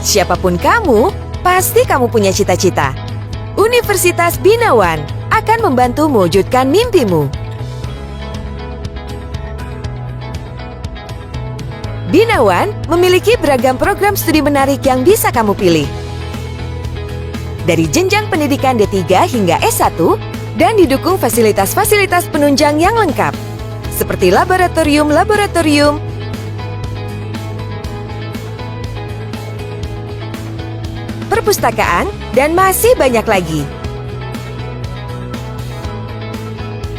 Siapapun kamu, pasti kamu punya cita-cita. Universitas Binawan akan membantu mewujudkan mimpimu. Binawan memiliki beragam program studi menarik yang bisa kamu pilih. Dari jenjang pendidikan D3 hingga S1 dan didukung fasilitas-fasilitas penunjang yang lengkap, seperti laboratorium, perpustakaan, dan masih banyak lagi.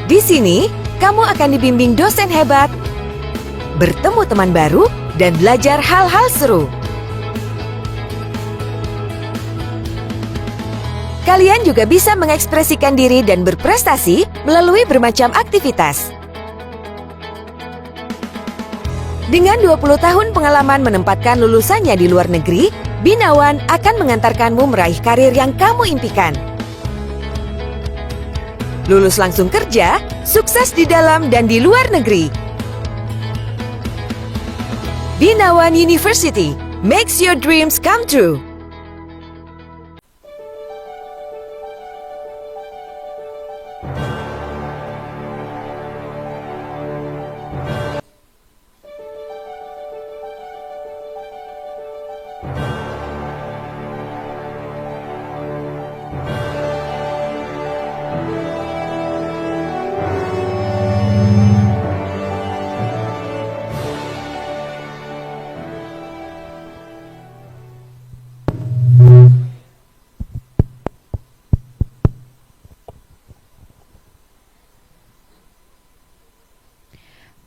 Di sini, kamu akan dibimbing dosen hebat, bertemu teman baru, dan belajar hal-hal seru. Kalian juga bisa mengekspresikan diri dan berprestasi melalui bermacam aktivitas. Dengan 20 tahun pengalaman menempatkan lulusannya di luar negeri, Binawan akan mengantarkanmu meraih karir yang kamu impikan. Lulus langsung kerja, sukses di dalam dan di luar negeri. Binawan University makes your dreams come true.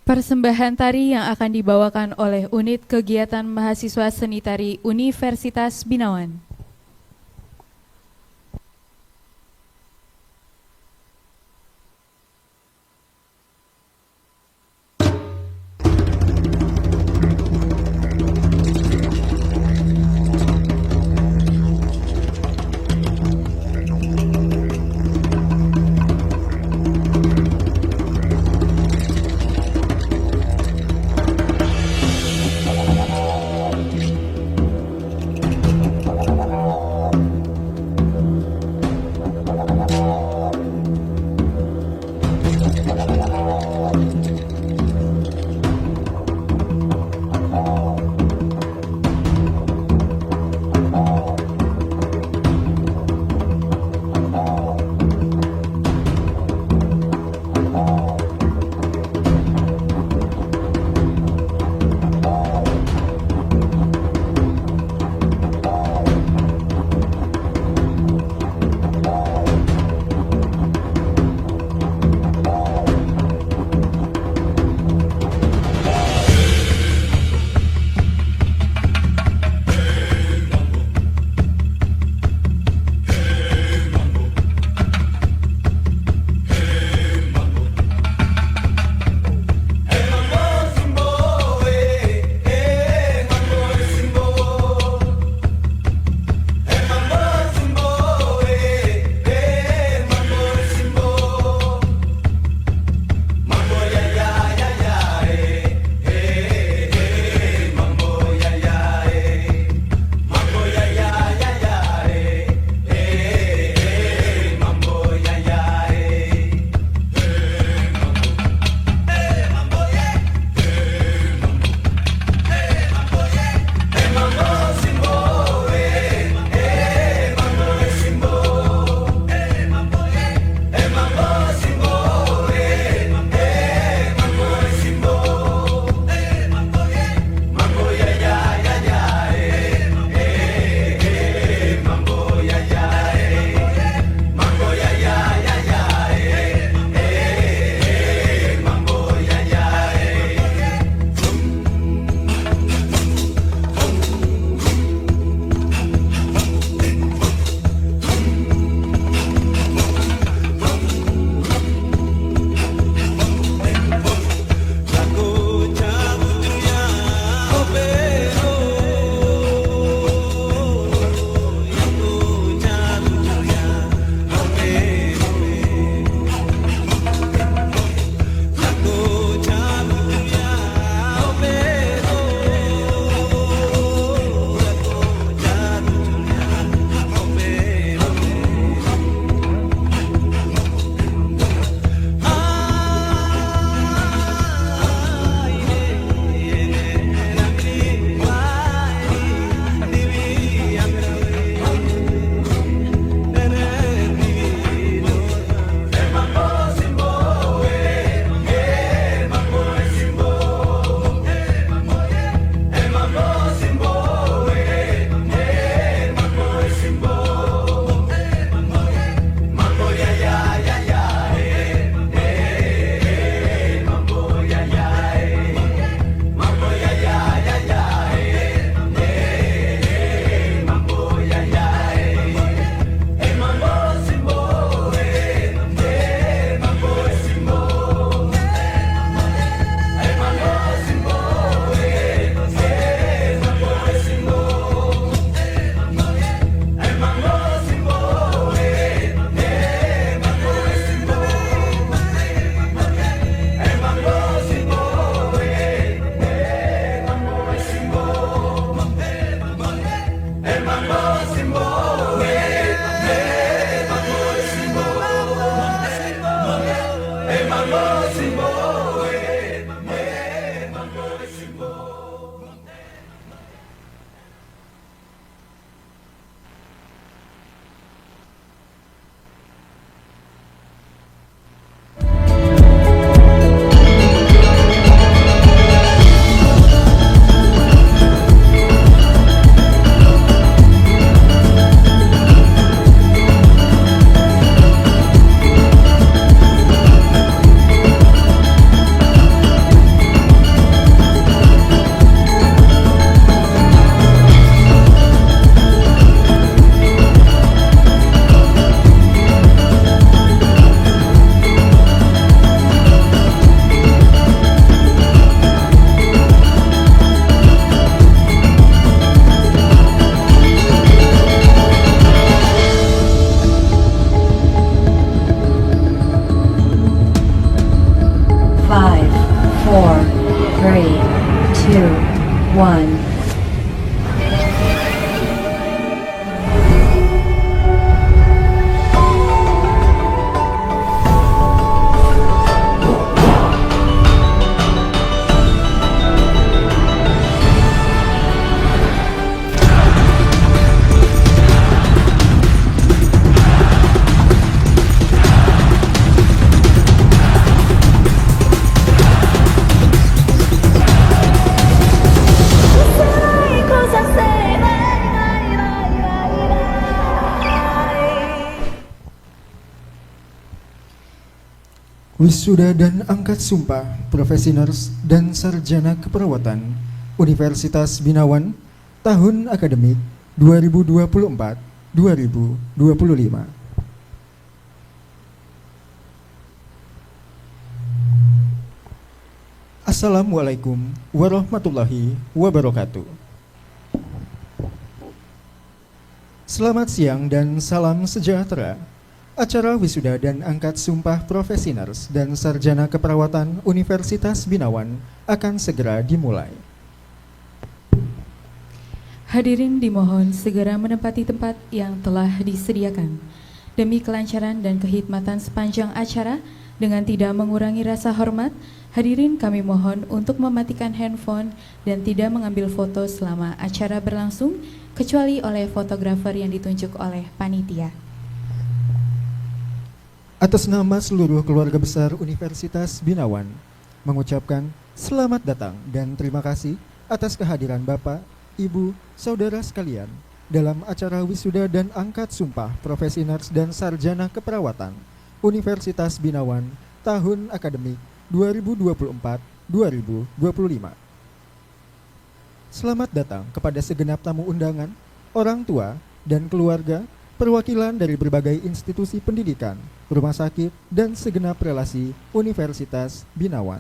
Persembahan tari yang akan dibawakan oleh Unit Kegiatan Mahasiswa Seni Tari Universitas Binawan. 1. Wisuda dan angkat sumpah profesi nurs dan sarjana keperawatan Universitas Binawan tahun akademik 2024-2025. Assalamualaikum warahmatullahi wabarakatuh. Selamat siang dan salam sejahtera. Acara wisuda dan angkat sumpah profesi nurs dan sarjana keperawatan Universitas Binawan akan segera dimulai. Hadirin dimohon segera menempati tempat yang telah disediakan. Demi kelancaran dan kehikmatan sepanjang acara, dengan tidak mengurangi rasa hormat, hadirin kami mohon untuk mematikan handphone dan tidak mengambil foto selama acara berlangsung, kecuali oleh fotografer yang ditunjuk oleh panitia. Atas nama seluruh keluarga besar Universitas Binawan, mengucapkan selamat datang dan terima kasih atas kehadiran Bapak, Ibu, Saudara sekalian dalam acara wisuda dan angkat sumpah profesi nurs dan sarjana keperawatan Universitas Binawan tahun akademik 2024-2025. Selamat datang kepada segenap tamu undangan, orang tua, dan keluarga, perwakilan dari berbagai institusi pendidikan, rumah sakit, dan segenap relasi Universitas Binawan.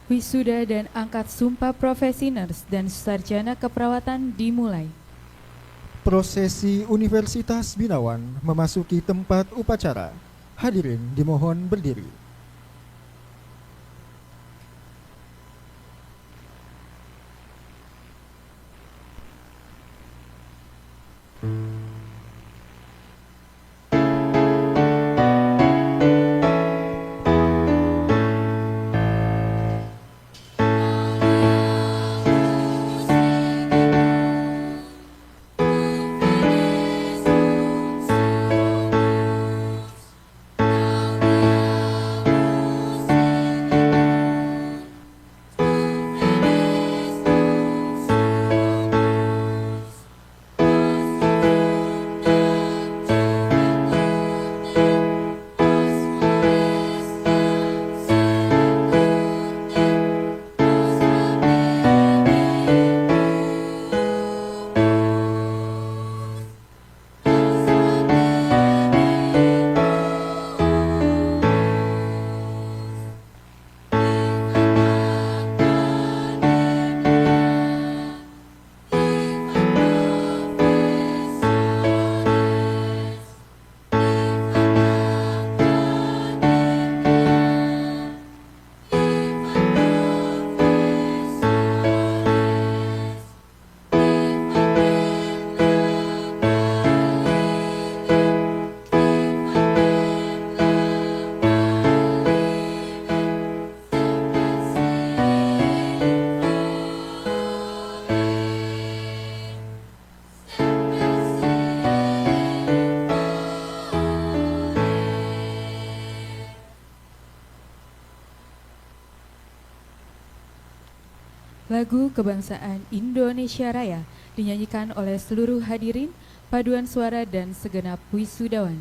Wisuda dan angkat sumpah profesi nurs dan sarjana keperawatan dimulai. Prosesi Universitas Binawan memasuki tempat upacara. Hadirin dimohon berdiri. Lagu Kebangsaan Indonesia Raya dinyanyikan oleh seluruh hadirin, paduan suara dan segenap wisudawan.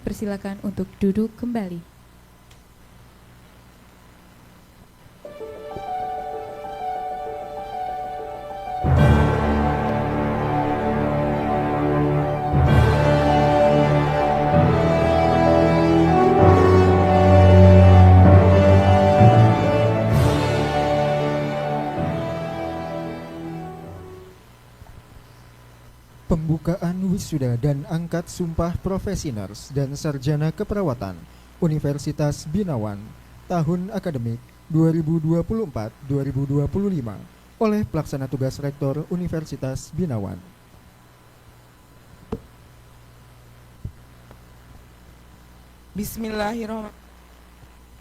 dipersilakan untuk duduk kembali. Pembukaan wisuda dan angkat sumpah profesioners dan sarjana keperawatan Universitas Binawan tahun akademik 2024-2025 oleh Pelaksana Tugas Rektor Universitas Binawan. Bismillahirrahmanirrahim.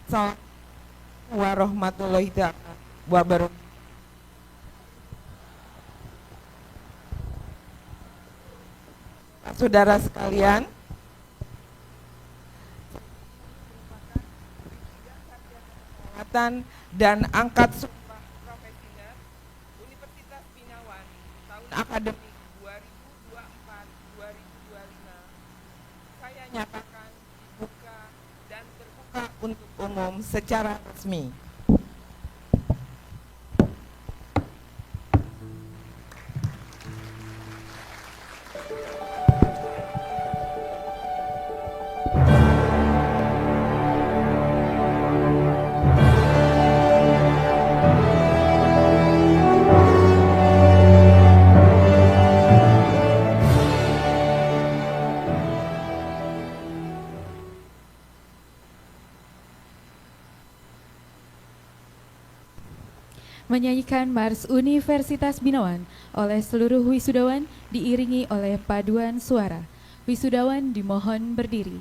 Assalamualaikum warahmatullahi wabarakatuh. Saudara sekalian, dan angkat sumpah profesional Universitas Binawan tahun akademik 2024-2025 saya nyatakan dibuka dan terbuka untuk umum secara resmi. Menyanyikan Mars Universitas Binawan oleh seluruh wisudawan diiringi oleh paduan suara. Wisudawan dimohon berdiri.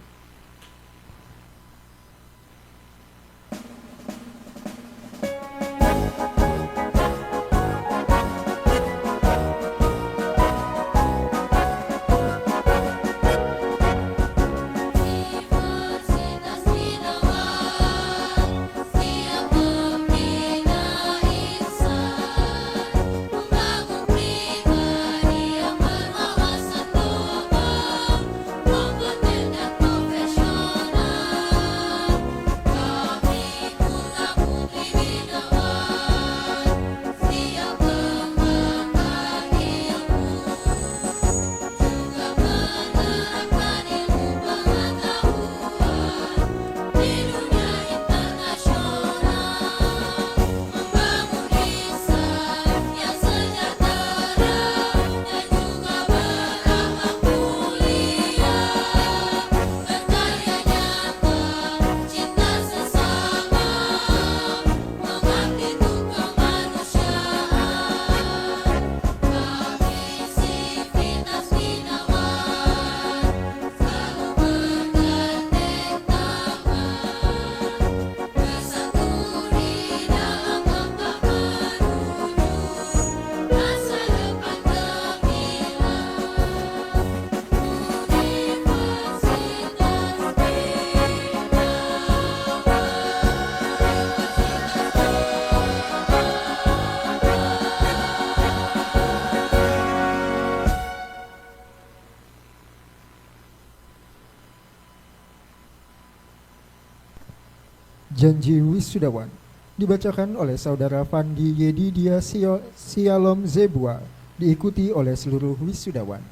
Janji wisudawan dibacakan oleh Saudara Fandi Yedidia Sialom Zebua, diikuti oleh seluruh wisudawan.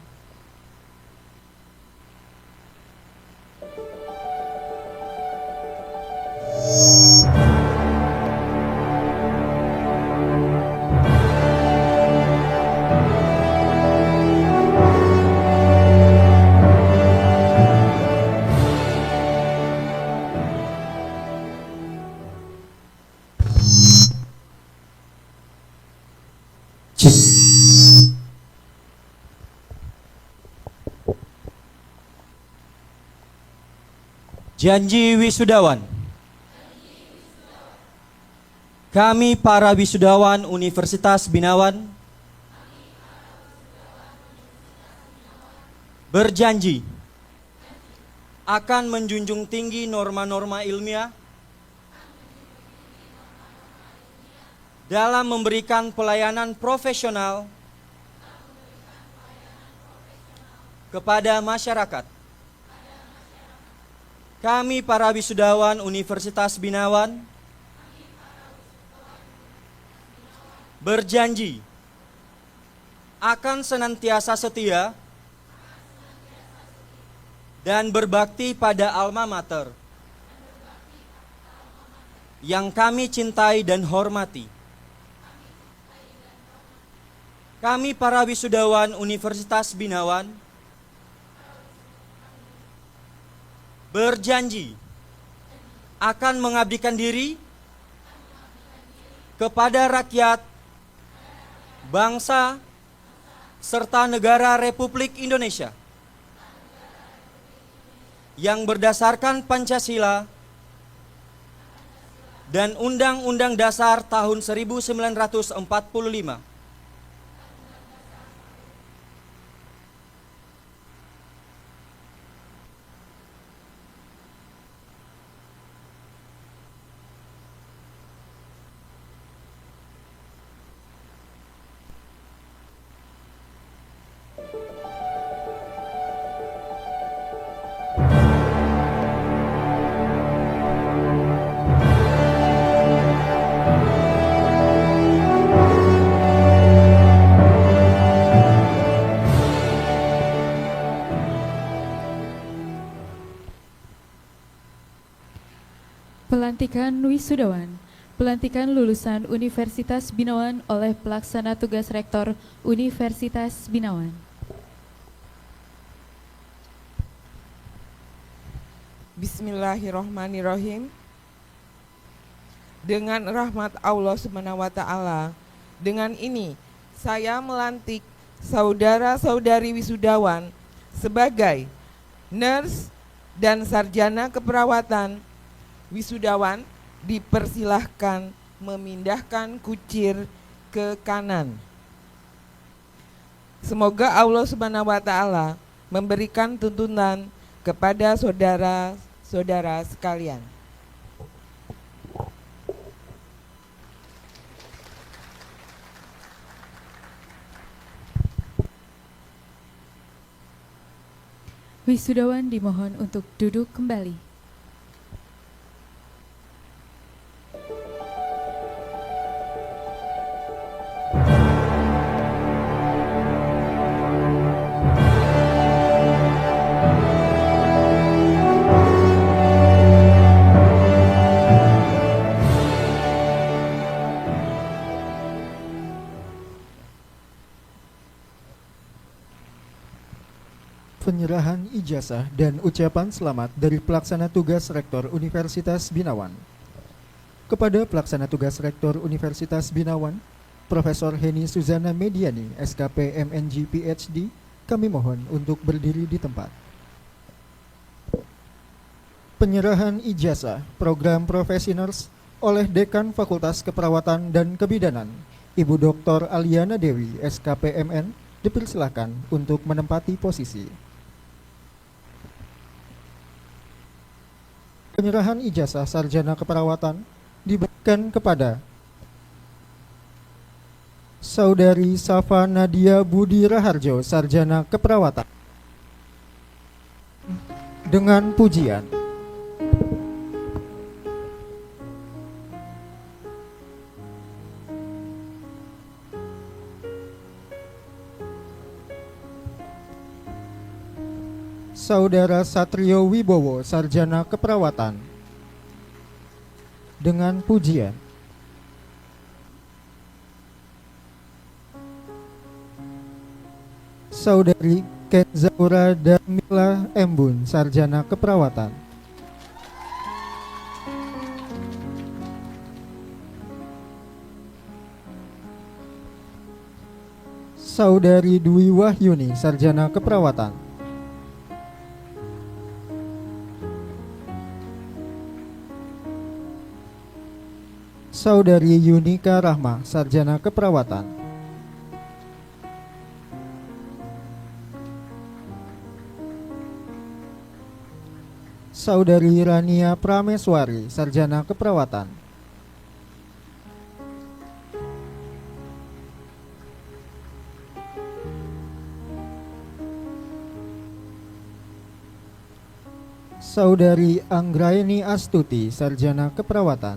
Janji wisudawan. Kami para wisudawan Universitas Binawan berjanji akan menjunjung tinggi norma-norma ilmiah dalam memberikan pelayanan profesional kepada masyarakat Kami para wisudawan Universitas Binawan berjanji akan senantiasa setia dan berbakti pada alma mater yang kami cintai dan hormati. Kami para wisudawan Universitas Binawan berjanji akan mengabdikan diri kepada rakyat, bangsa, serta negara Republik Indonesia yang berdasarkan Pancasila dan Undang-Undang Dasar tahun 1945. Pelantikan wisudawan. Pelantikan lulusan Universitas Binawan oleh Pelaksana Tugas Rektor Universitas Binawan. Bismillahirrahmanirrahim. Dengan rahmat Allah Subhanahu wa taala, dengan ini saya melantik saudara-saudari wisudawan sebagai nurse dan sarjana keperawatan. Wisudawan dipersilahkan memindahkan kucir ke kanan. Semoga Allah Subhanahu wa taala memberikan tuntunan kepada saudara-saudara sekalian. Wisudawan dimohon untuk duduk kembali. Penyerahan ijazah dan ucapan selamat dari Pelaksana Tugas Rektor Universitas Binawan. Kepada Pelaksana Tugas Rektor Universitas Binawan, Profesor Heni Suzana Mediani, SKP MNG PhD, kami mohon untuk berdiri di tempat. Penyerahan ijazah program Professionals oleh Dekan Fakultas Keperawatan dan Kebidanan, Ibu Dr. Aliana Dewi, SKP MN, dipersilakan untuk menempati posisi. Penyerahan ijazah sarjana keperawatan diberikan kepada Saudari Safa Nadia Budi Raharjo, sarjana keperawatan, dengan pujian. Saudara Satrio Wibowo, sarjana keperawatan, dengan pujian. Saudari Kenzaura Damila Embun, sarjana keperawatan, Saudari Dwi Wahyuni, sarjana keperawatan, Saudari Yunika Rahma, sarjana keperawatan, Saudari Rania Prameswari, sarjana keperawatan, Saudari Anggraeni Astuti, Sarjana Keperawatan.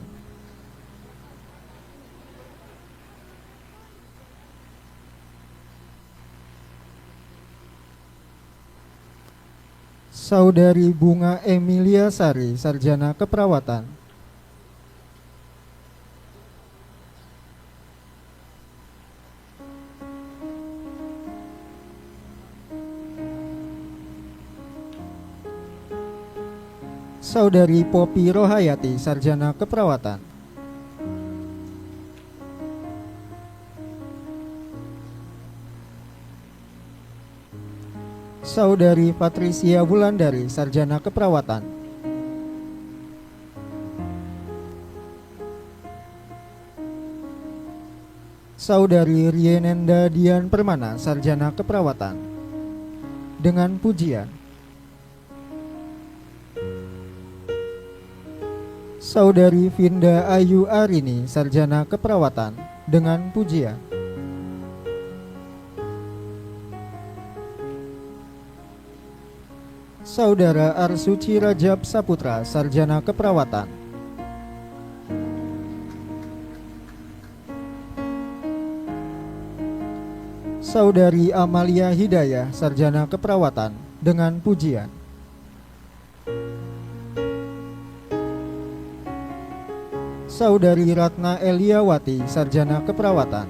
Saudari Bunga Emilia Sari, Sarjana Keperawatan. Saudari Popi Rohayati, Sarjana Keperawatan. Saudari Patricia Wulandari, Sarjana Keperawatan. Saudari Rienenda Dian Permana, Sarjana Keperawatan. Dengan pujian. Saudari Vinda Ayu Arini, Sarjana Keperawatan. Dengan pujian. Saudara Arsuci Rajab Saputra, Sarjana Keperawatan. Saudari Amalia Hidayah, Sarjana Keperawatan. Dengan pujian. Saudari Ratna Eliawati, Sarjana Keperawatan.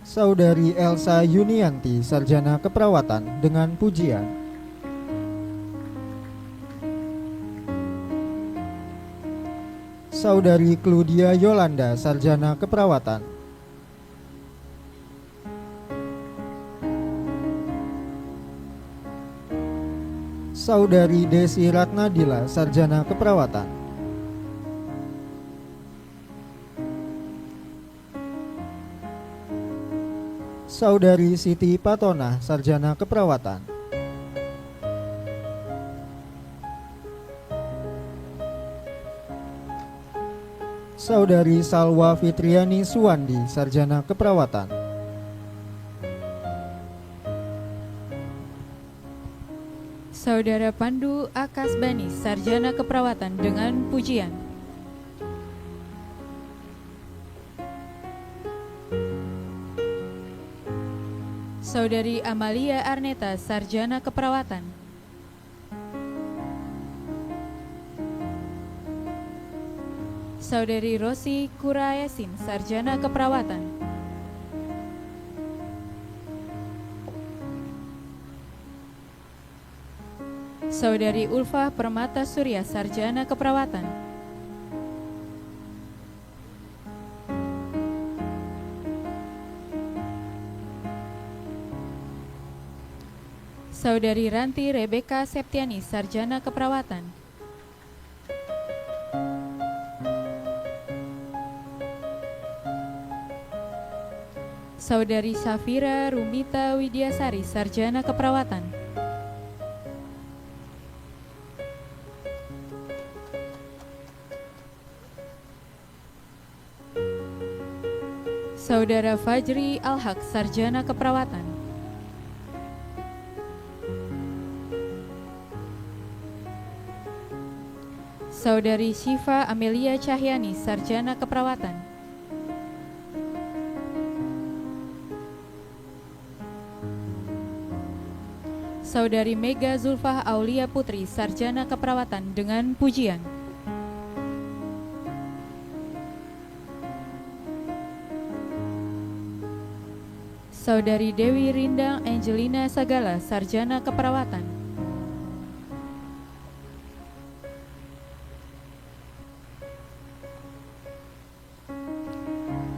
Saudari Elsa Yunianti, Sarjana Keperawatan. Dengan pujian. Saudari Claudia Yolanda, Sarjana Keperawatan. Saudari Desi Ratnadila, Sarjana Keperawatan. Saudari Siti Patona, Sarjana Keperawatan. Saudari Salwa Fitriani Suwandi, Sarjana Keperawatan. Saudara Pandu Akasbani, Sarjana Keperawatan. Dengan pujian. Saudari Amalia Arneta, Sarjana Keperawatan. Saudari Rosi Kurayasin, Sarjana Keperawatan. Saudari Ulfa Permata Surya, Sarjana Keperawatan. Saudari Ranti Rebeka Septiani, Sarjana Keperawatan. Saudari Safira Rumita Widyasari, Sarjana Keperawatan. Saudara Fajri Alhaq, Sarjana Keperawatan. Saudari Syifa Amelia Cahyani, Sarjana Keperawatan. Saudari Mega Zulfah Aulia Putri, Sarjana Keperawatan. Dengan pujian. Saudari Dewi Rindang Angelina Sagala, Sarjana Keperawatan.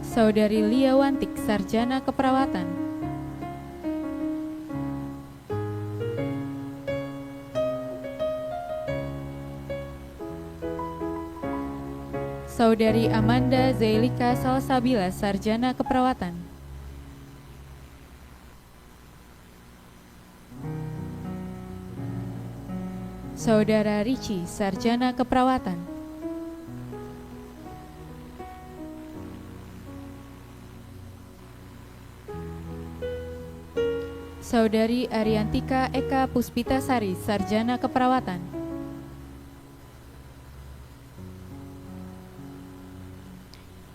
Saudari Lia Wantik, Sarjana Keperawatan. Saudari Amanda Zailika Salsabila, Sarjana Keperawatan. Saudara Ricci, Sarjana Keperawatan. Saudari Ariantika Eka Puspitasari, Sarjana Keperawatan.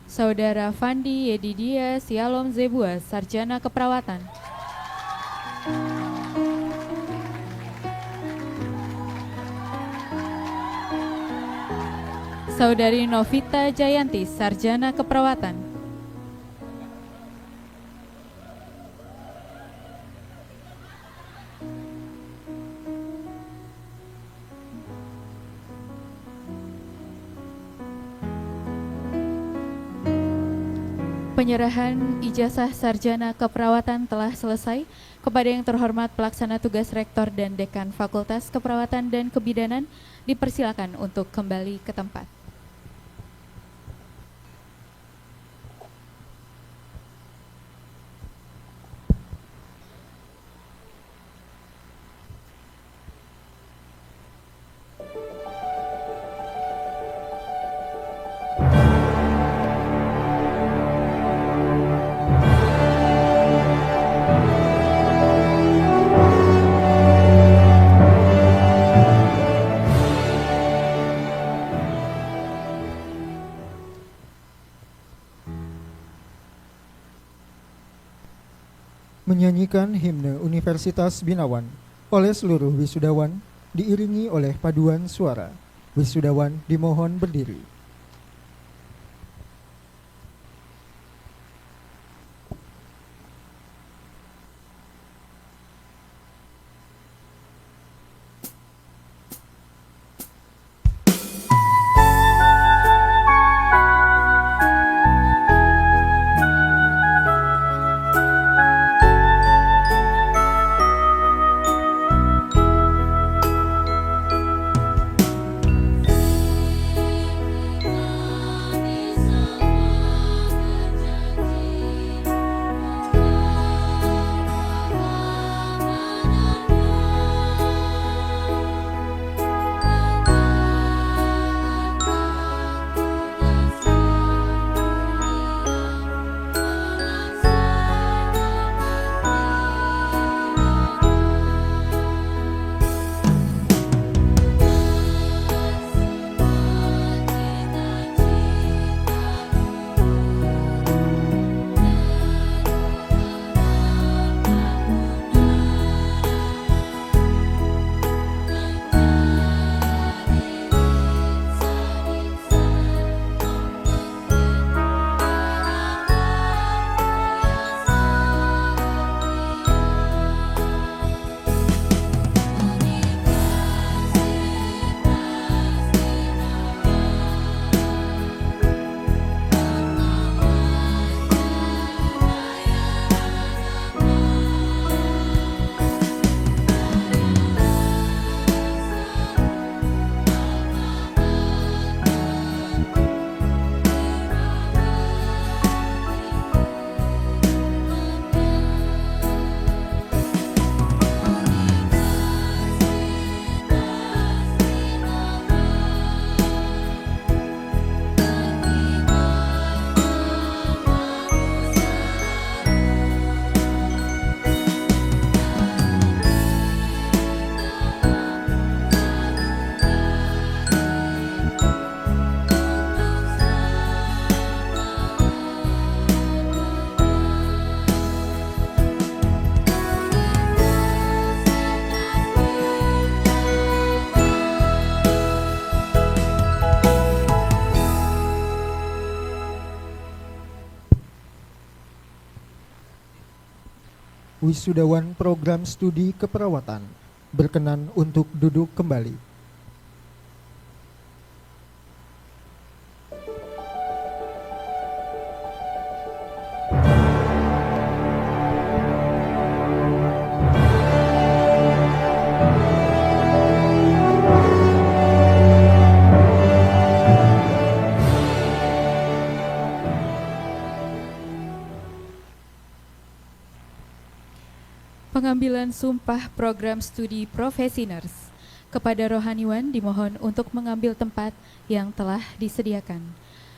Saudara Fandi Yedidia Sialom Zebua, Sarjana Keperawatan. Saudari Novita Jayanti, Sarjana Keperawatan. Penyerahan ijazah sarjana keperawatan telah selesai. Kepada yang terhormat pelaksana tugas rektor dan dekan Fakultas Keperawatan dan Kebidanan, dipersilakan untuk kembali ke tempat. Menyanyikan himne Universitas Binawan oleh seluruh wisudawan diiringi oleh paduan suara. Wisudawan dimohon berdiri. Wisudawan program studi keperawatan berkenan untuk duduk kembali. Pengambilan sumpah program studi Profesi Nurse. Kepada rohaniwan dimohon untuk mengambil tempat yang telah disediakan.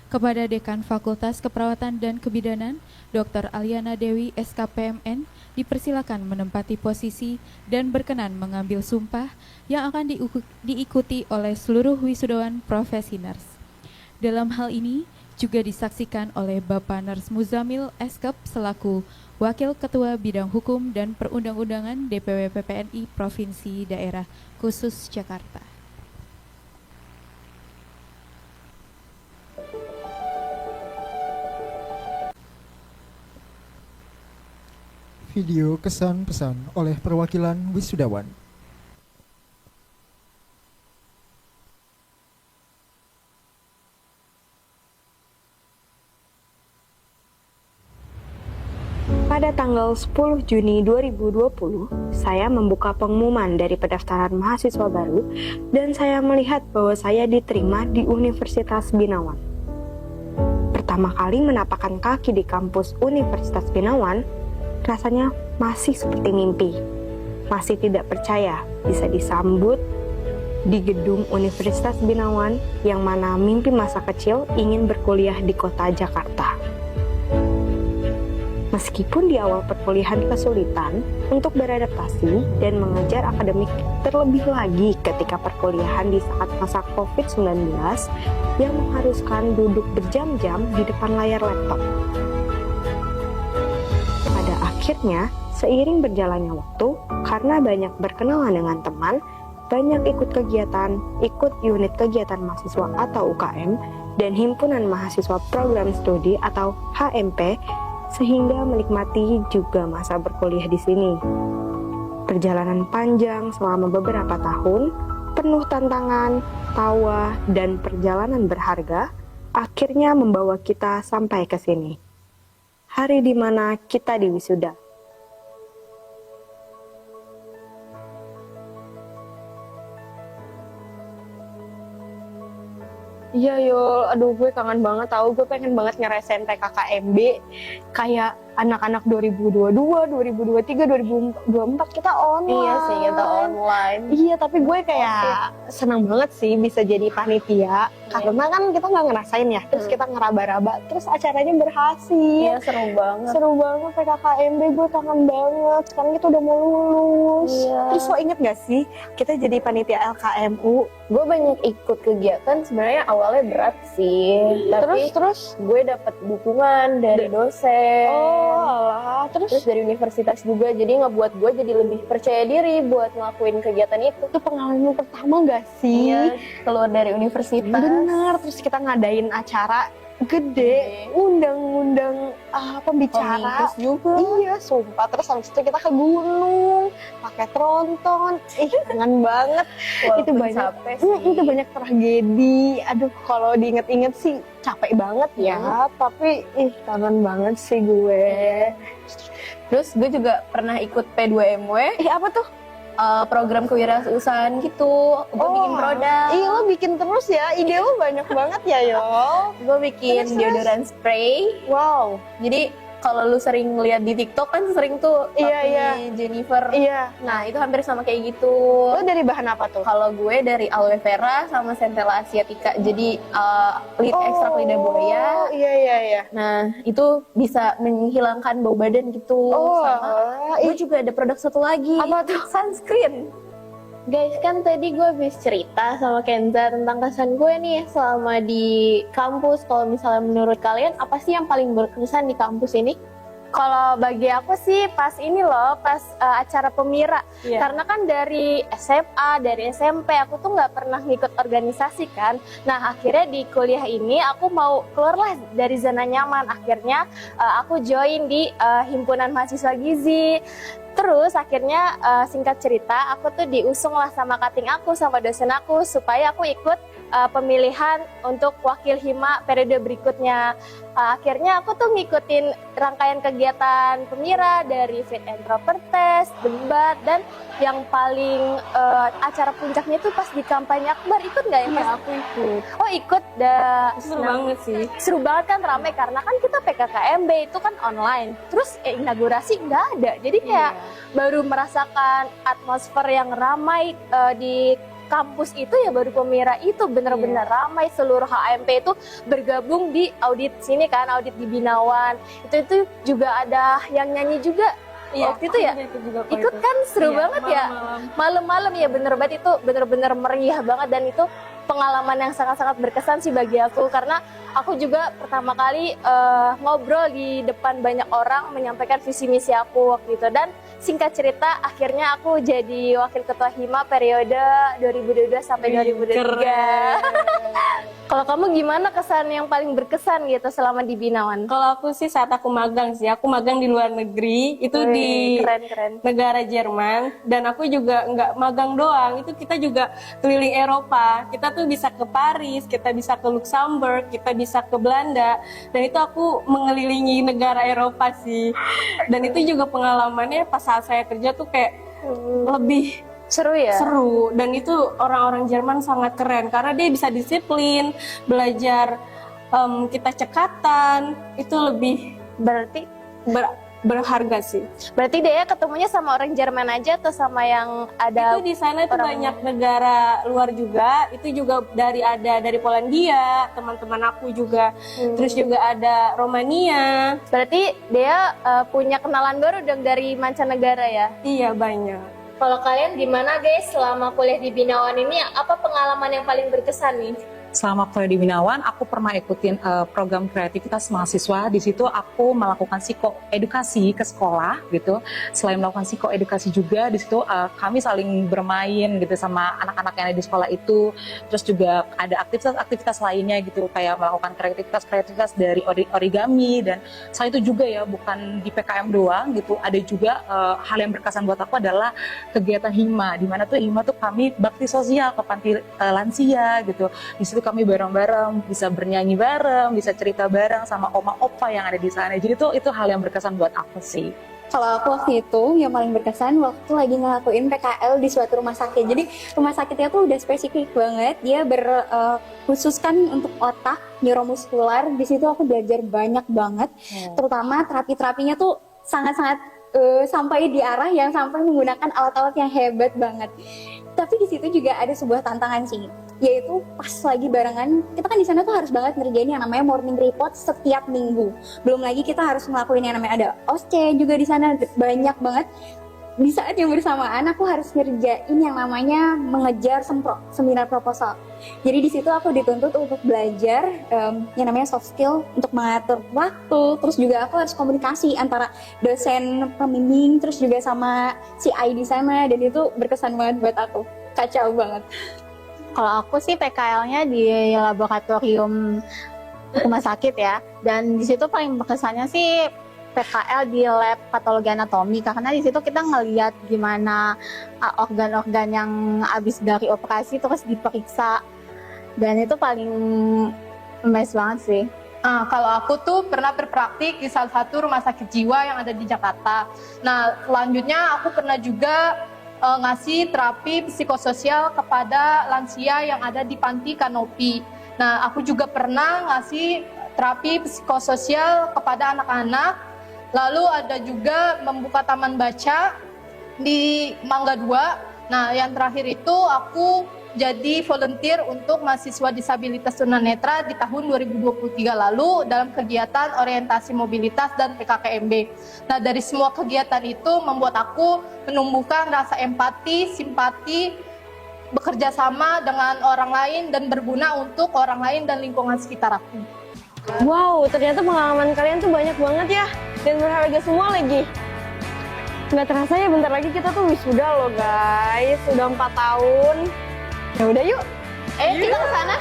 kepada Dekan Fakultas Keperawatan dan Kebidanan, Dr. Aliana Dewi SKPMN, dipersilakan menempati posisi dan berkenan mengambil sumpah yang akan diikuti oleh seluruh wisudawan profesi nurs. Dalam hal ini juga disaksikan oleh Bapak Nurs Muzamil Eskep selaku Wakil Ketua Bidang Hukum dan Perundang-undangan DPW PPNI Provinsi Daerah Khusus Jakarta. Video kesan pesan oleh perwakilan wisudawan. Pada tanggal 10 Juni 2020, saya membuka pengumuman dari pendaftaran mahasiswa baru dan saya melihat bahwa saya diterima di Universitas Binawan. Pertama kali menapakkan kaki di kampus Universitas Binawan, rasanya masih seperti mimpi. Masih tidak percaya bisa disambut di gedung Universitas Binawan yang mana mimpi masa kecil ingin berkuliah di kota Jakarta. Meskipun di awal perkuliahan kesulitan untuk beradaptasi dan mengejar akademik, terlebih lagi ketika perkuliahan di saat masa COVID-19 yang mengharuskan duduk berjam-jam di depan layar laptop. Pada akhirnya, seiring berjalannya waktu, karena banyak berkenalan dengan teman, banyak ikut kegiatan, ikut unit kegiatan mahasiswa atau UKM, dan himpunan mahasiswa program studi atau HMP, sehingga menikmati juga masa berkuliah di sini. Perjalanan panjang selama beberapa tahun, penuh tantangan, tawa, dan perjalanan berharga, akhirnya membawa kita sampai ke sini. Hari di mana kita diwisuda. Iya Yul, aduh gue kangen banget tahu, gue pengen banget ngerasain PKKMB kayak anak-anak 2022, 2023, 2024 kita online. Iya sih, kita online. Iya, tapi gue kayak senang banget sih bisa jadi panitia karena kan kita nggak ngerasain ya, terus kita ngeraba-raba, terus acaranya berhasil. Iya, seru banget. Seru banget PKKMB, gue kangen banget. Sekarang kita udah mau lulus. Iya. Terus lo inget gak sih kita jadi panitia LKMU? Gue banyak ikut kegiatan, sebenarnya awalnya berat sih. Tapi Terus gue dapet dukungan dari dosen. alah, Terus dari universitas juga, jadi ngebuat gue jadi lebih percaya diri buat ngelakuin kegiatan itu. itu pengalaman pertama gak sih? Iya, keluar dari universitas. Bener, terus kita ngadain acara gede, undang-undang pembicara. Komikus juga. Iya, sumpah. Terus habis itu kita ke gunung, pakai tronton. Kangen banget. Walaupun Itu banyak, capek sih. itu banyak tragedi. Aduh, kalau diinget-inget sih capek banget ya. Tapi kangen banget sih gue. Terus gue juga pernah ikut P2MW, Apa tuh? program kewirausahaan gitu. Gue bikin produk. Iya, lo bikin terus ya. Ide lo banyak banget ya, Yol. Gue bikin Terus? deodoran spray. Wow. Jadi kalau lu sering lihat di TikTok kan sering tuh Iya, Papi iya. Jennifer. Iya. Nah, itu hampir sama kayak gitu. Lo dari bahan apa tuh? Kalau gue dari aloe vera sama centella asiatica. Jadi ekstrak lidah buaya. Iya. Nah, itu bisa menghilangkan bau badan gitu. Sama gue juga ada produk satu lagi. Apa tuh? Sunscreen. Guys, kan tadi gue habis cerita sama Kenza tentang kesan gue nih selama di kampus. Kalau misalnya menurut kalian, apa sih yang paling berkesan di kampus ini? Kalau bagi aku sih pas ini loh, pas acara Pemira. Iya. Karena kan dari SMA, dari SMP aku tuh nggak pernah ngikut organisasi kan. Nah akhirnya di kuliah ini aku mau keluarlah dari zona nyaman. Akhirnya aku join di himpunan mahasiswa gizi. Terus akhirnya singkat cerita aku tuh diusung lah sama cutting aku, sama dosen aku supaya aku ikut pemilihan untuk wakil hima periode berikutnya. Akhirnya aku tuh ngikutin rangkaian kegiatan Pemira dari fit and proper test, debat, dan yang paling acara puncaknya itu pas di kampanye akbar. Ikut nggak ya? Iya, aku ikut. Oh ikut, Seru banget sih. seru banget kan, rame karena kan kita PKKMB itu kan online. Terus inaugurasi nggak ada, jadi kayak baru merasakan atmosfer yang ramai di kampus itu ya baru Pemira itu bener-bener ramai, seluruh HMP itu bergabung di audit sini kan, audit di Binawan. Itu juga ada yang nyanyi juga. Waktu itu ya ikut kan, seru banget ya, malam-malam ya, bener banget, itu bener-bener meriah banget, dan itu pengalaman yang sangat-sangat berkesan sih bagi aku, karena aku juga pertama kali ngobrol di depan banyak orang menyampaikan visi misi aku waktu itu. Dan singkat cerita akhirnya aku jadi wakil ketua HIMA periode 2022 sampai 2023. Kalau kamu gimana kesan yang paling berkesan gitu selama di Binawan? Kalau aku sih saat aku magang sih, aku magang di luar negeri, itu di keren. negara Jerman, dan aku juga nggak magang doang, itu kita juga keliling Eropa. Kita tuh bisa ke Paris, kita bisa ke Luxembourg, kita bisa ke Belanda, dan itu aku mengelilingi negara Eropa sih. Dan itu juga pengalamannya pas saat saya kerja tuh kayak lebih seru ya? Seru, dan itu orang-orang Jerman sangat keren karena dia bisa disiplin, belajar, kita cekatan, itu lebih berarti berharga sih. Berarti Dea ketemunya sama orang Jerman aja atau sama yang ada? Itu di sana itu banyak negara luar juga, itu juga dari Polandia, teman-teman aku juga, terus juga ada Romania. Berarti Dea punya kenalan baru dong dari mancanegara ya? Iya, banyak. Kalau kalian gimana guys selama kuliah di Binawan ini, apa pengalaman yang paling berkesan nih? Selama kuliah di Binawan, aku pernah ikutin program kreativitas mahasiswa. Di situ aku melakukan psikoedukasi ke sekolah gitu. Selain melakukan psikoedukasi juga, di situ kami saling bermain gitu sama anak-anak yang ada di sekolah itu. Terus juga ada aktivitas-aktivitas lainnya gitu, kayak melakukan kreativitas dari origami. Dan selain itu juga ya, bukan di PKM doang gitu, ada juga hal yang berkesan buat aku adalah kegiatan HIMA. Di mana tuh HIMA tuh kami bakti sosial ke panti lansia gitu. Di situ kami bareng-bareng bisa bernyanyi bareng, bisa cerita bareng sama oma opa yang ada di sana. Jadi itu hal yang berkesan buat aku sih. Kalau aku waktu itu yang paling berkesan waktu lagi ngelakuin PKL di suatu rumah sakit. Jadi rumah sakitnya tuh udah spesifik banget, dia berkhususkan untuk otak, neuromuskular. Di situ aku belajar banyak banget, terutama terapi-terapinya tuh sangat-sangat sampai di arah yang sampai menggunakan alat-alat yang hebat banget. Tapi di situ juga ada sebuah tantangan sih, yaitu pas lagi barengan, kita kan di sana tuh harus banget ngerjain yang namanya morning report setiap minggu. Belum lagi kita harus ngelakuin yang namanya ada OSCE juga di sana, banyak banget. Di saat yang bersamaan aku harus ngerjain yang namanya mengejar seminar proposal. Jadi di situ aku dituntut untuk belajar yang namanya soft skill untuk mengatur waktu, terus juga aku harus komunikasi antara dosen pembimbing, terus juga sama CI di sana, dan itu berkesan banget buat aku, kacau banget. Kalau aku sih PKL-nya di laboratorium rumah sakit ya, dan di situ paling berkesannya sih PKL di lab patologi anatomi, karena di situ kita ngelihat gimana organ-organ yang habis dari operasi terus diperiksa, dan itu paling amazed banget sih. Kalau aku tuh pernah berpraktik di salah satu rumah sakit jiwa yang ada di Jakarta. Nah, selanjutnya aku pernah juga ngasih terapi psikososial kepada lansia yang ada di panti Kanopi. Nah, aku juga pernah ngasih terapi psikososial kepada anak-anak. Lalu ada juga membuka taman baca di Mangga 2. Nah, yang terakhir itu aku jadi volunteer untuk mahasiswa disabilitas tunanetra di tahun 2023 lalu dalam kegiatan orientasi mobilitas dan PKKMB. Nah, dari semua kegiatan itu membuat aku menumbuhkan rasa empati, simpati, bekerja sama dengan orang lain dan berguna untuk orang lain dan lingkungan sekitar aku. Wow, ternyata pengalaman kalian tuh banyak banget ya, dan berharga semua lagi. Nggak terasa ya, bentar lagi kita tuh wisuda loh guys, udah 4 tahun. Ya udah yuk, ayo kita ke sana.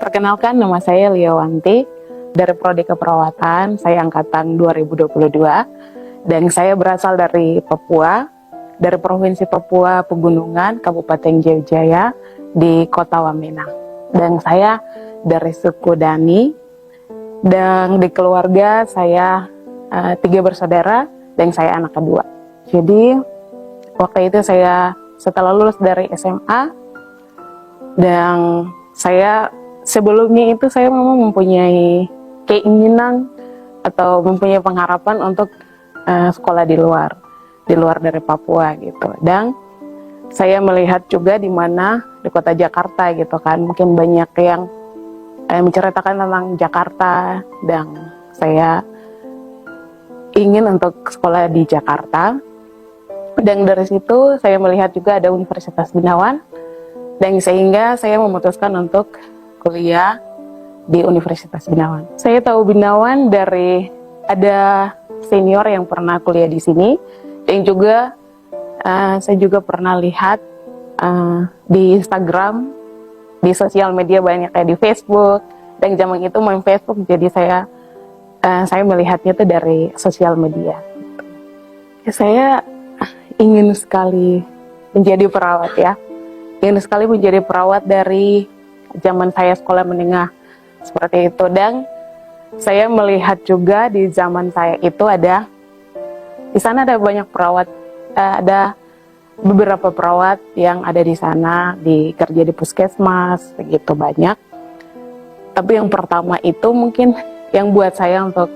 Perkenalkan, nama saya Liawanti dari Prodi Keperawatan. Saya angkatan 2022 dan saya berasal dari Papua, dari Provinsi Papua Pegunungan, Kabupaten Jaya di Kota Wamena. Dan saya dari suku Dani, dan di keluarga saya 3 bersaudara dan saya anak kedua. Jadi waktu itu saya setelah lulus dari SMA, dan saya sebelumnya itu saya memang mempunyai keinginan atau mempunyai pengharapan untuk sekolah di luar dari Papua gitu. Dan saya melihat juga di mana di kota Jakarta gitu kan, mungkin banyak yang menceritakan tentang Jakarta, dan saya ingin untuk sekolah di Jakarta. Dan dari situ saya melihat juga ada Universitas Binawan, dan sehingga saya memutuskan untuk kuliah di Universitas Binawan. Saya tahu Binawan dari ada senior yang pernah kuliah di sini, dan juga saya juga pernah lihat di Instagram, di sosial media banyak kayak di Facebook, dan zaman itu main Facebook, jadi saya melihatnya itu dari sosial media. Saya ingin sekali menjadi perawat ya, ingin sekali menjadi perawat dari zaman saya sekolah menengah seperti itu. Dan saya melihat juga di zaman saya itu di sana ada banyak perawat, ada beberapa perawat yang ada di sana, kerja di puskesmas, begitu banyak. Tapi yang pertama itu mungkin yang buat saya untuk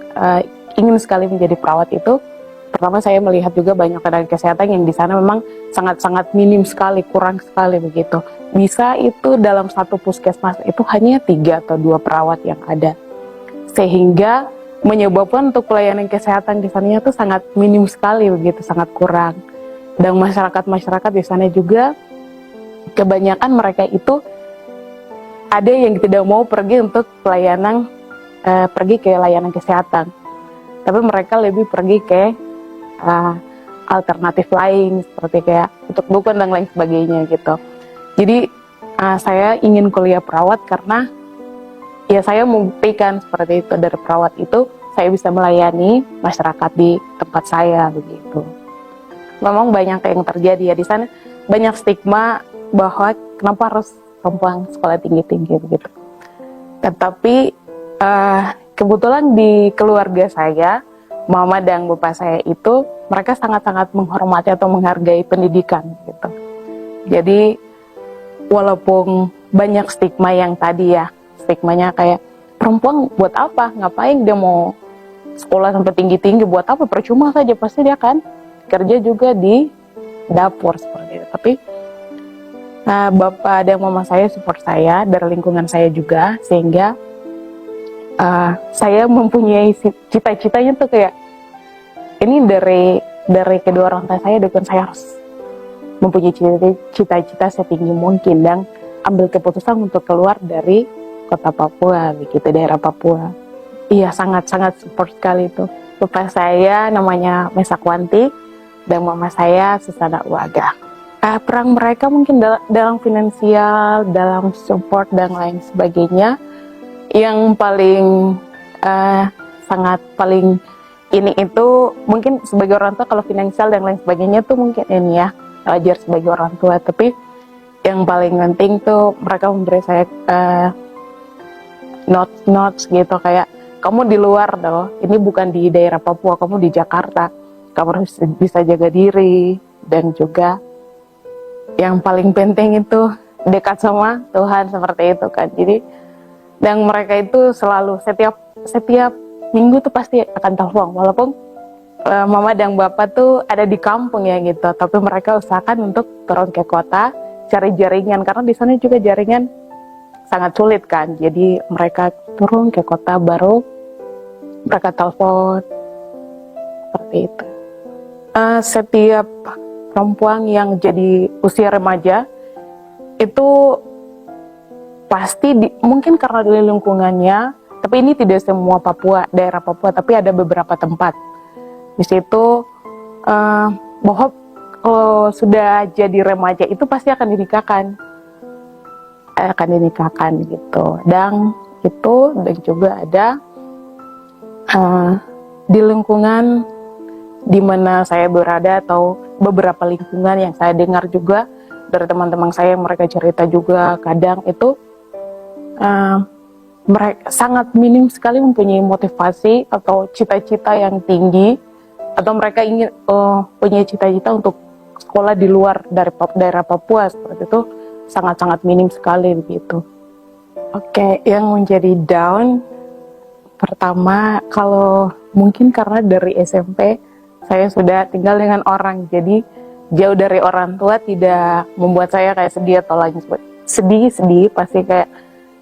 ingin sekali menjadi perawat itu, pertama saya melihat juga banyak tenaga kesehatan yang di sana memang sangat-sangat minim sekali, kurang sekali begitu. Bisa itu dalam satu puskesmas itu hanya 3 atau 2 perawat yang ada. Sehingga menyebabkan untuk pelayanan kesehatan di sana itu sangat minim sekali begitu, sangat kurang. Dan masyarakat di sana juga kebanyakan mereka itu ada yang tidak mau pergi untuk pergi ke layanan kesehatan, tapi mereka lebih pergi ke alternatif lain seperti kayak untuk dukun dan lain sebagainya gitu. Jadi saya ingin kuliah perawat karena ya saya membuktikan seperti itu, dari perawat itu saya bisa melayani masyarakat di tempat saya begitu. Memang banyak yang terjadi ya di sana, banyak stigma bahwa kenapa harus perempuan sekolah tinggi-tinggi begitu. Tetapi kebetulan di keluarga saya, mama dan bapak saya itu mereka sangat-sangat menghormati atau menghargai pendidikan gitu. Jadi walaupun banyak stigma yang tadi ya, stigmanya kayak perempuan buat apa, ngapain dia mau sekolah sampai tinggi-tinggi, buat apa, percuma saja, pasti dia kan kerja juga di dapur seperti itu. Tapi bapak dan mama saya support saya, dari lingkungan saya juga, sehingga saya mempunyai cita-citanya tuh kayak ini dari kedua orang tua saya, dengan saya harus mempunyai cita-cita setinggi mungkin dan ambil keputusan untuk keluar dari kota Papua begitu, daerah Papua. Iya, sangat-sangat support sekali itu. Bapak saya namanya Mesakwanti dan mama saya Susana Waga. Perang mereka mungkin dalam finansial, dalam support dan lain sebagainya. Yang paling ini itu mungkin sebagai orang tua, kalau finansial dan lain sebagainya tuh mungkin ini ya wajar sebagai orang tua, tapi yang paling penting tuh mereka memberi saya notes gitu, kayak kamu di luar loh, ini bukan di daerah Papua, kamu di Jakarta, kamu harus bisa jaga diri, dan juga yang paling penting itu dekat sama Tuhan seperti itu kan. Jadi dan mereka itu selalu setiap minggu tuh pasti akan telepon, walaupun mama dan bapak tuh ada di kampung ya gitu, tapi mereka usahakan untuk turun ke kota cari jaringan, karena di sana juga jaringan sangat sulit kan. Jadi mereka turun ke kota baru mereka telepon seperti itu. Setiap perempuan yang jadi usia remaja itu pasti mungkin karena di lingkungannya, tapi ini tidak semua daerah Papua, tapi ada beberapa tempat di situ bahwa kalau sudah jadi remaja itu pasti akan dinikahkan. akan dinikahkan gitu. Dan juga ada di lingkungan di mana saya berada atau beberapa lingkungan yang saya dengar juga dari teman-teman saya yang mereka cerita juga, kadang itu mereka sangat minim sekali mempunyai motivasi atau cita-cita yang tinggi, atau mereka ingin punya cita-cita untuk sekolah di luar dari daerah Papua, seperti itu sangat-sangat minim sekali begitu. Oke, yang menjadi down pertama, kalau mungkin karena dari SMP saya sudah tinggal dengan orang, jadi jauh dari orang tua tidak membuat saya kayak sedih atau lagi sedih pasti kayak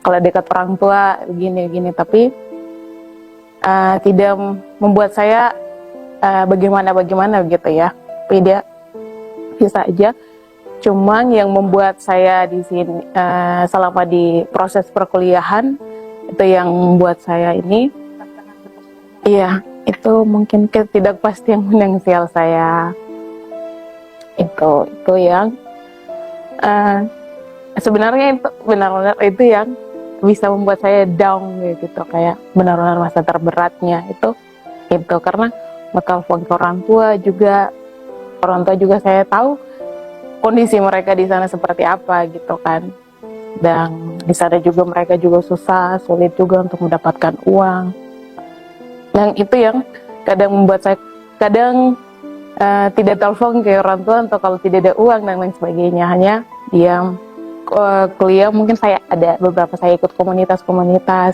kalau dekat orang tua begini, tapi tidak membuat saya bagaimana gitu ya. Tidak, bisa aja. Cuma yang membuat saya di sini selama di proses perkuliahan itu yang membuat saya ini, iya, itu mungkin ketidakpastian finansial saya. Itu yang sebenarnya itu benar-benar itu yang bisa membuat saya down gitu, kayak benar-benar masa terberatnya itu karena mau telepon ke orang tua juga saya tahu kondisi mereka di sana seperti apa gitu kan, dan di sana juga mereka juga sulit juga untuk mendapatkan uang, dan itu yang kadang membuat saya tidak telepon ke orang tua untuk kalau tidak ada uang dan lain sebagainya, hanya diam. Kuliah mungkin saya ada beberapa saya ikut komunitas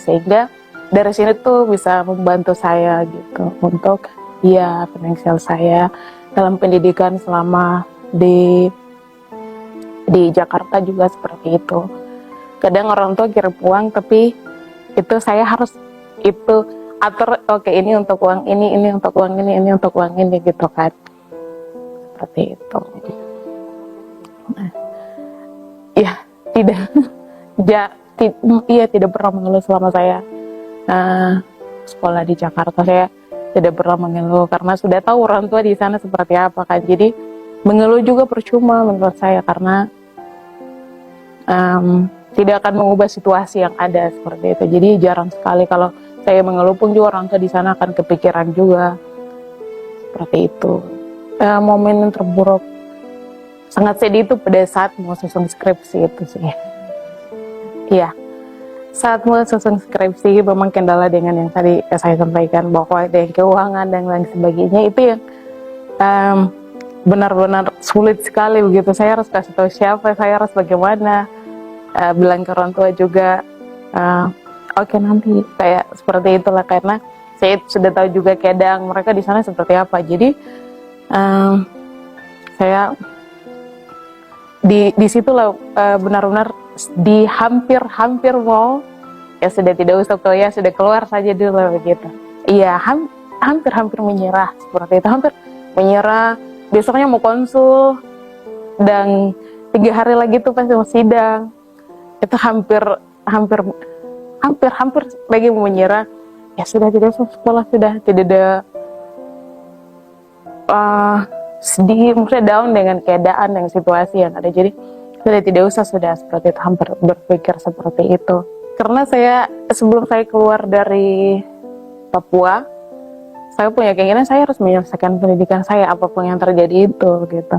sehingga dari sini tuh bisa membantu saya gitu untuk finansial saya dalam pendidikan selama di Jakarta juga seperti itu. Kadang orang tua kirim uang tapi itu saya harus atur, oke, ini untuk uang ini untuk uang ini untuk uang ini gitu kan, seperti itu. Tidak pernah mengeluh selama saya sekolah di Jakarta. Saya tidak pernah mengeluh karena sudah tahu orang tua di sana seperti apa kan. Jadi mengeluh juga percuma menurut saya karena tidak akan mengubah situasi yang ada seperti itu. Jadi jarang sekali kalau saya mengeluh pun juga orang tua di sana akan kepikiran juga seperti itu. Momen yang terburuk sangat sedih itu pada saat mau susun skripsi itu sih. Iya, saat mau susun skripsi memang kendala dengan yang tadi saya sampaikan bahwa ada yang keuangan dan lain sebagainya, itu yang benar-benar sulit sekali begitu. Saya harus kasih tahu siapa, saya harus bagaimana, bilang ke orang tua juga, oke, nanti kayak seperti itulah, karena saya sudah tahu juga keadaan mereka di sana seperti apa. Jadi saya di situlah benar-benar di hampir mau sudah tidak usah kuliah, sudah keluar saja dulu begitu. Iya, hampir menyerah seperti itu, hampir menyerah. Besoknya mau konsul dan 3 hari lagi tuh pasti mau sidang. Itu hampir lagi mau menyerah. Ya sudah, tidak usah sekolah, sudah tidak ada sedih, maksudnya down dengan keadaan dan situasi yang ada. Jadi sudah tidak usah, sudah seperti itu, hampir berpikir seperti itu. Karena sebelum saya keluar dari Papua, saya punya keinginan saya harus menyelesaikan pendidikan saya apapun yang terjadi itu gitu,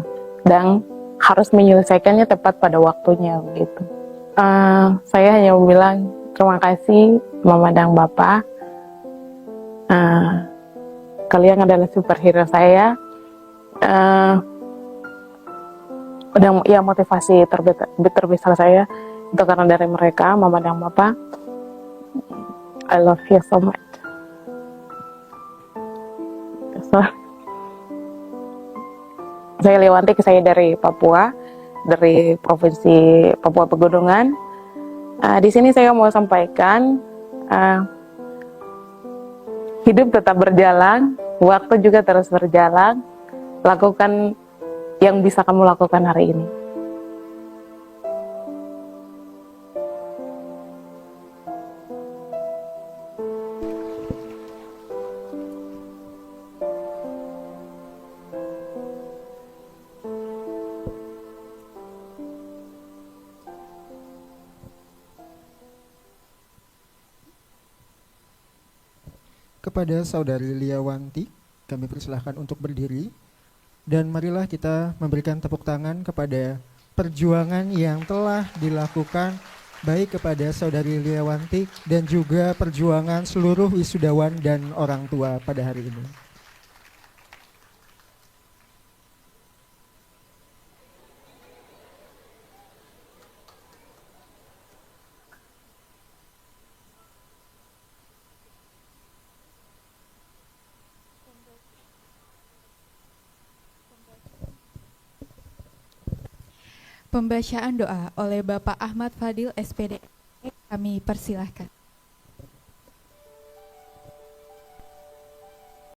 dan harus menyelesaikannya tepat pada waktunya gitu. Saya hanya mau bilang terima kasih Mama dan Bapak. Kalian adalah superhero saya. Dan ya motivasi terbesar saya itu karena dari mereka, Mama dan Bapak. I love you so much. Saya Lewanti, saya dari Papua, dari Provinsi Papua Pegunungan. Di sini saya mau sampaikan hidup tetap berjalan, waktu juga terus berjalan. Lakukan yang bisa kamu lakukan hari ini. kepada Saudari Liawanti, kami persilahkan untuk berdiri. Dan marilah kita memberikan tepuk tangan kepada perjuangan yang telah dilakukan baik kepada Saudari Liawanti dan juga perjuangan seluruh wisudawan dan orang tua pada hari ini. Pembacaan doa oleh Bapak Ahmad Fadil SPD, kami persilahkan.